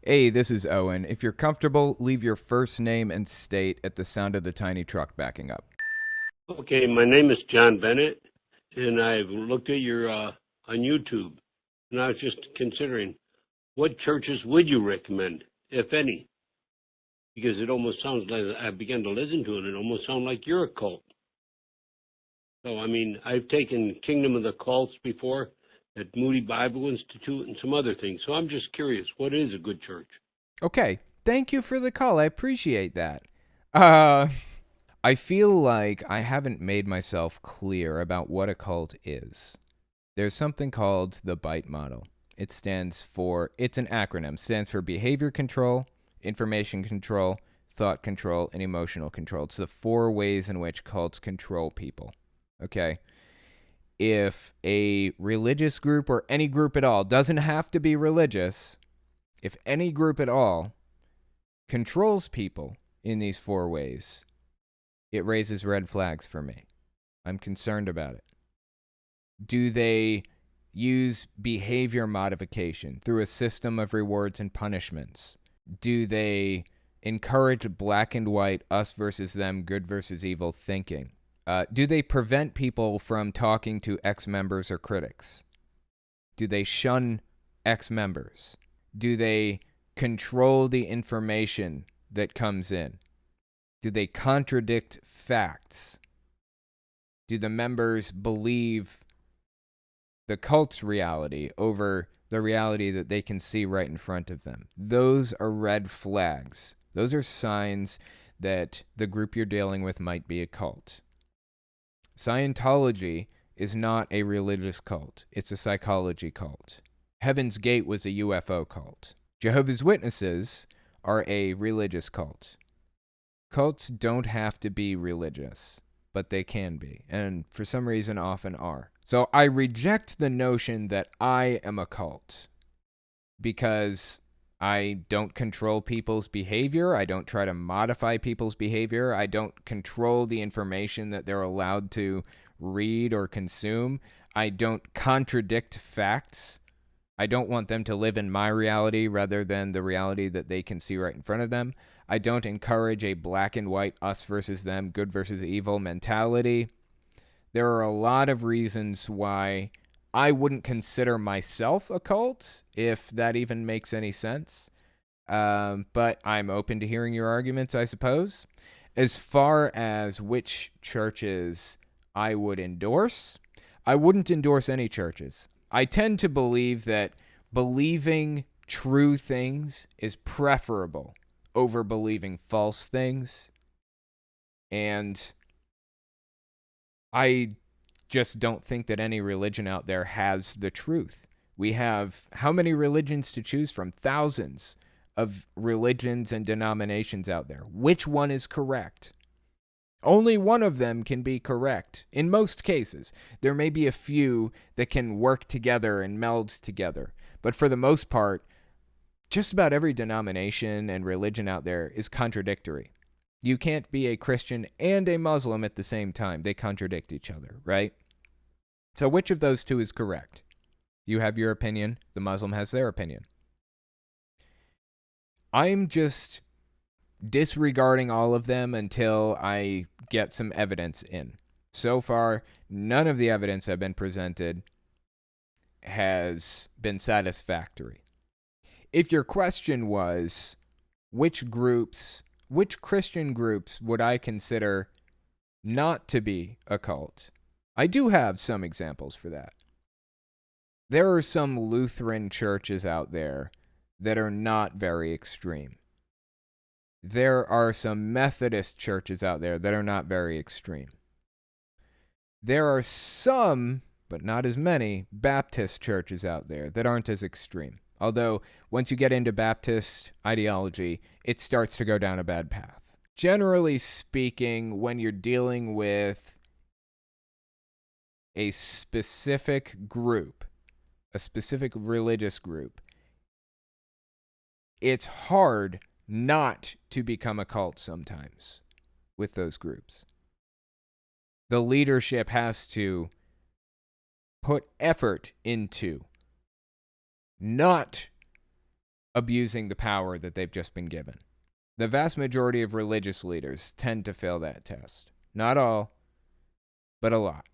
Hey, this is Owen. If you're comfortable, leave your first name and state at the sound of the tiny truck backing up. Okay, my name is John Bennett, and I've looked at your on YouTube, and I was just considering what churches would you recommend, if any? Because it almost sounds like I began to listen to it, and it almost sounds like you're a cult. So, I mean, I've taken Kingdom of the Cults before at Moody Bible Institute and some other things. So I'm just curious, what is a good church? Okay, thank you for the call. I appreciate that. Uh, I feel like I haven't made myself clear about what a cult is. There's something called the BITE model. It's an acronym, stands for behavior control, information control, thought control, and emotional control. It's the four ways in which cults control people. Okay? If a religious group or any group at all, doesn't have to be religious, if any group at all controls people in these four ways, it raises red flags for me. I'm concerned about it. Do they use behavior modification through a system of rewards and punishments? Do they encourage black and white, us versus them, good versus evil thinking? Do they prevent people from talking to ex-members or critics? Do they shun ex-members? Do they control the information that comes in? Do they contradict facts? Do the members believe the cult's reality over the reality that they can see right in front of them? Those are red flags. Those are signs that the group you're dealing with might be a cult. Scientology is not a religious cult. It's a psychology cult. Heaven's Gate was a UFO cult. Jehovah's Witnesses are a religious cult. Cults don't have to be religious, but they can be, and for some reason often are. So I reject the notion that I am a cult because I don't control people's behavior. I don't try to modify people's behavior. I don't control the information that they're allowed to read or consume. I don't contradict facts. I don't want them to live in my reality rather than the reality that they can see right in front of them. I don't encourage a black and white, us versus them, good versus evil mentality. There are a lot of reasons why I wouldn't consider myself a cult, if that even makes any sense. But I'm open to hearing your arguments, I suppose. As far as which churches I would endorse, I wouldn't endorse any churches. I tend to believe that believing true things is preferable over believing false things. And I just don't think that any religion out there has the truth. We have how many religions to choose from? Thousands of religions and denominations out there. Which one is correct? Only one of them can be correct in most cases. There may be a few that can work together and meld together, but for the most part, just about every denomination and religion out there is contradictory. You can't be a Christian and a Muslim at the same time. They contradict each other, right? So which of those two is correct? You have your opinion. The Muslim has their opinion. I'm just disregarding all of them until I get some evidence in. So far, none of the evidence I've been presented has been satisfactory. If your question was, which Christian groups would I consider not to be a cult? I do have some examples for that. There are some Lutheran churches out there that are not very extreme. There are some Methodist churches out there that are not very extreme. There are some, but not as many, Baptist churches out there that aren't as extreme. Although, once you get into Baptist ideology, it starts to go down a bad path. Generally speaking, when you're dealing with a specific group, a specific religious group, it's hard not to become a cult sometimes with those groups. The leadership has to put effort into not abusing the power that they've just been given. The vast majority of religious leaders tend to fail that test. Not all, but a lot.